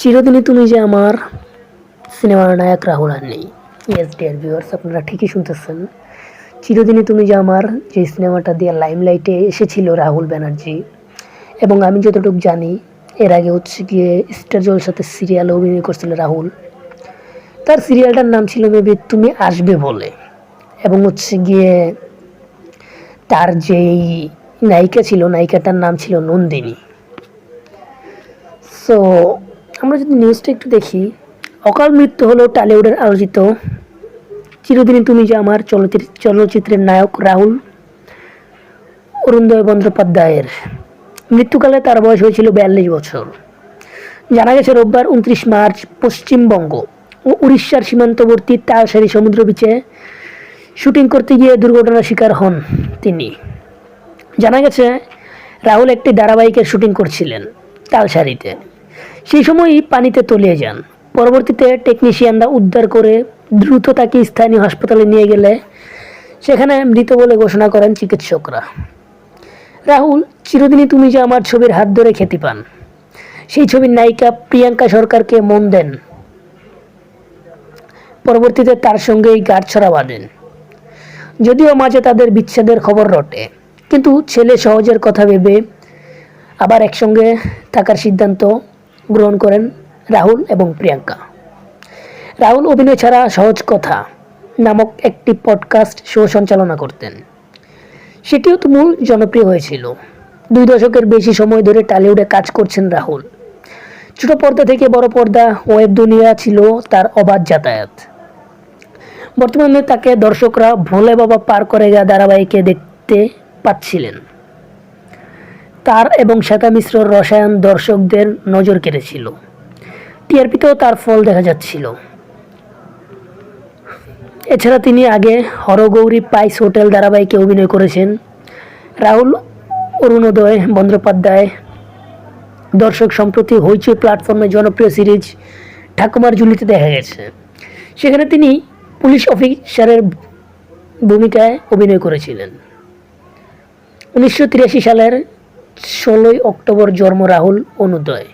চিরদিনই তুমি যে আমার সিনেমার নায়ক রাহুল আর নেই। ইয়েস ডিয়ার ভিউয়ার্স, আপনারা ঠিকই শুনতেছেন। চিরদিনই তুমি যে আমার যে সিনেমাটা দিয়ে লাইমলাইটে এসেছিল রাহুল ব্যানার্জি, এবং আমি যতটুকু জানি এর আগে হচ্ছে গিয়ে স্টার জলসাতে সিরিয়ালে অভিনয় করছিল রাহুল। তার সিরিয়ালটার নাম ছিল মেবি তুমি আসবে বলে, এবং হচ্ছে গিয়ে তার যেই নায়িকা ছিল নায়িকাটার নাম ছিল নন্দিনী। সো আমরা যদি নিউজটা একটু দেখি, অকাল মৃত্যু হলো টলিউডের আলোচিত চিরদিনই তুমি যে আমার চলচ্চিত্রের নায়ক রাহুল অরুণোদয় বন্দ্যোপাধ্যায়ের। মৃত্যুকালে তার বয়স হয়েছিল 42 বছর। জানা গেছে রোববার 29 মার্চ পশ্চিমবঙ্গ ও উড়িষ্যার সীমান্তবর্তী তালসারি সমুদ্র বিচে শুটিং করতে গিয়ে দুর্ঘটনার শিকার হন তিনি। জানা গেছে রাহুল একটি ধারাবাহিকের শুটিং করছিলেন তালসারিতে। সেই সময়ই পানিতে তলিয়ে যান। পরবর্তীতে টেকনিশিয়ানরা উদ্ধার করে দ্রুত তাকে স্থানীয় হাসপাতালে নিয়ে গেলে সেখানে মৃত বলে ঘোষণা করেন চিকিৎসকরা। রাহুল চিরদিনই তুমি যে আমার ছবির হাত ধরে খ্যাতি পান। সেই ছবির নায়িকা প্রিয়াঙ্কা সরকারকে মন দেন। পরবর্তীতে তার সঙ্গেই গাঁটছড়া বাঁধেন। যদিও মাঝে তাদের বিচ্ছেদের খবর রটে, কিন্তু ছেলে সহজের কথা ভেবে আবার একসঙ্গে থাকার সিদ্ধান্ত গ্রহণ করেন রাহুল এবং প্রিয়াঙ্কা। রাহুল অভিনয় ছাড়া সহজ কথা নামক একটি পডকাস্ট শো সঞ্চালনা করতেন। সেটিও তুমুল জনপ্রিয় হয়েছিল। 2 দশকের বেশি সময় ধরে টলিউডে কাজ করছেন রাহুল। ছোট পর্দা থেকে বড় পর্দা, ওয়েব দুনিয়া ছিল তার অবাধ যাতায়াত। বর্তমানে তাকে দর্শকরা ভোলে বাবা পার করে গা ধারাবাহিকে দেখতে পাচ্ছিলেন। তার এবং শ্বেতা মিশ্রর রসায়ন দর্শকদের নজর কেড়েছিল। টিআরপিতেও তার ফল দেখা যাচ্ছিল। এছাড়া তিনি আগে হরগৌরী পাইস হোটেল ধারাবাহিকে অভিনয় করেছেন। রাহুল অরুণোদয় বন্দ্যোপাধ্যায় দর্শক সম্প্রতি হইচই প্ল্যাটফর্মে জনপ্রিয় সিরিজ ঠাকুমার ঝুলিতে দেখা গেছে। সেখানে তিনি পুলিশ অফিসারের ভূমিকায় অভিনয় করেছিলেন। 1983 সালের 16 অক্টোবর জন্ম রাহুল অরুণোদয়।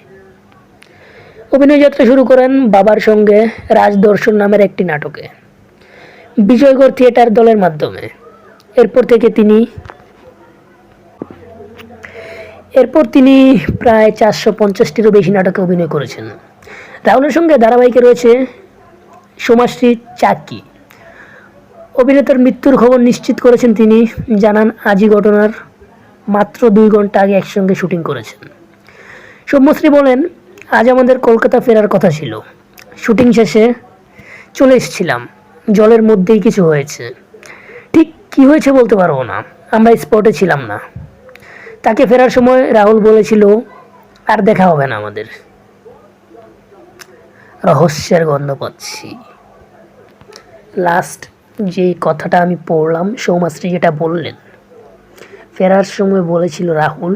অভিনয় যাত্রা শুরু করেন বাবার সঙ্গে রাজদর্শন নামের একটি নাটকে বিজয়গড় থিয়েটার দলের মাধ্যমে। এরপর তিনি প্রায় 450টিরও বেশি নাটকে অভিনয় করেছেন। রাহুলের সঙ্গে ধারাবাহিকে রয়েছে সোমাশ্রী চাকি। অভিনেতার মৃত্যুর খবর নিশ্চিত করেছেন তিনি। জানান আজই ঘটনার মাত্র 2 ঘন্টা আগে একসঙ্গে শুটিং করেছেন। সৌম্যশ্রী বলেন, আজ আমাদের কলকাতা ফেরার কথা ছিল। শুটিং শেষে চলে এসেছিলাম। জলের মধ্যেই কিছু হয়েছে। ঠিক কী হয়েছে বলতে পারবো না, আমরা স্পটে ছিলাম না। তাকে ফেরার সময় রাহুল বলেছিল আর দেখা হবে না আমাদের। রহস্যের গন্ধ পাচ্ছি। লাস্ট যে কথাটা আমি পড়লাম, সৌমাশ্রী যেটা বললেন, ফেরার সময় বলেছিল রাহুল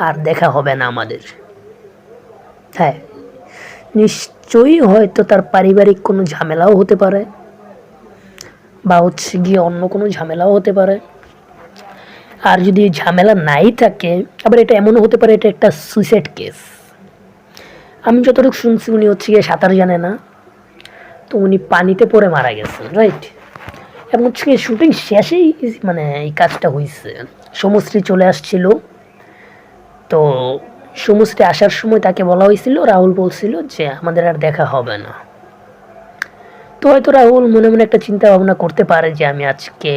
আর দেখা হবে না আমাদের। হ্যাঁ, নিশ্চয়ই হয়তো তার পারিবারিক কোনো ঝামেলাও হতে পারে, বা হচ্ছে গিয়ে অন্য কোনো ঝামেলাও হতে পারে। আর যদি ঝামেলা নাই থাকে, আবার এটা এমনও হতে পারে এটা একটা সুইসাইড কেস। আমি যতটুকু শুনছি উনি হচ্ছে গিয়ে সাঁতার জানে না, তো উনি পানিতে পড়ে মারা গেছেন, রাইট। এবং হচ্ছে গিয়ে শুটিং শেষেই মানে এই কাজটা হয়েছে। সমশ্রী চলে আসছিল, তো সমশ্রী আসার সময় তাকে বলা হয়েছিল, রাহুল বলছিল যে আমাদের আর দেখা হবে না। তো হয়তো রাহুল মনে মনে একটা চিন্তা ভাবনা করতে পারে যে আমি আজকে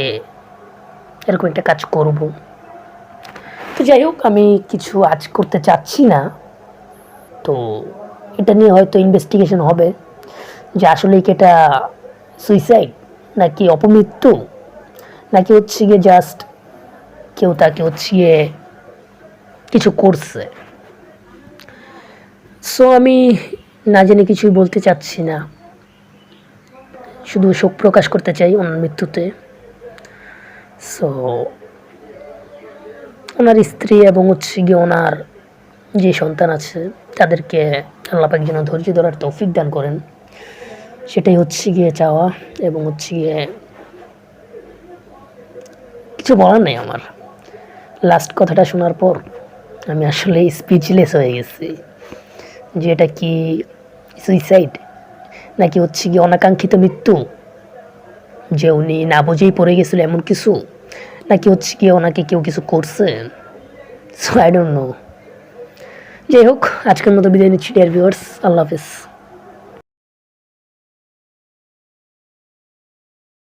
এরকম একটা কাজ করব। তো যাই হোক, আমি কিছু আজ করতে চাচ্ছি না। তো এটা নিয়ে হয়তো ইনভেস্টিগেশন হবে যে আসলে কি এটা সুইসাইড নাকি অপমৃত্যু, নাকি হচ্ছে গিয়ে জাস্ট কেউ তাকে হচ্ছে গিয়ে কিছু করছে। সো আমি না জেনে কিছুই বলতে চাচ্ছি না, শুধু শোক প্রকাশ করতে চাই ওনার মৃত্যুতে। সো ওনার স্ত্রী এবং হচ্ছে গিয়ে ওনার যে সন্তান আছে তাদেরকে আল্লাহ পাক যেন ধৈর্য ধরার তৌফিক দান করেন, সেটাই হচ্ছে গিয়ে চাওয়া। এবং হচ্ছে গিয়ে কিছু বলার নেই আমার। লাস্ট কথাটা শোনার পর আমি আসলে স্পিচলেস হয়ে গেছি যে এটা কি সুইসাইড, নাকি হচ্ছে কি অনাকাঙ্ক্ষিত মৃত্যু, যে উনি না বুঝেই পড়ে গেছিল এমন কিছু, নাকি হচ্ছে কি ওনাকে কেউ কিছু করছে। So I don't know. যাই হোক, আজকের মতো বিদায় নিচ্ছি ডিয়ার ভিউয়ার্স, আল্লাহ হাফেজ।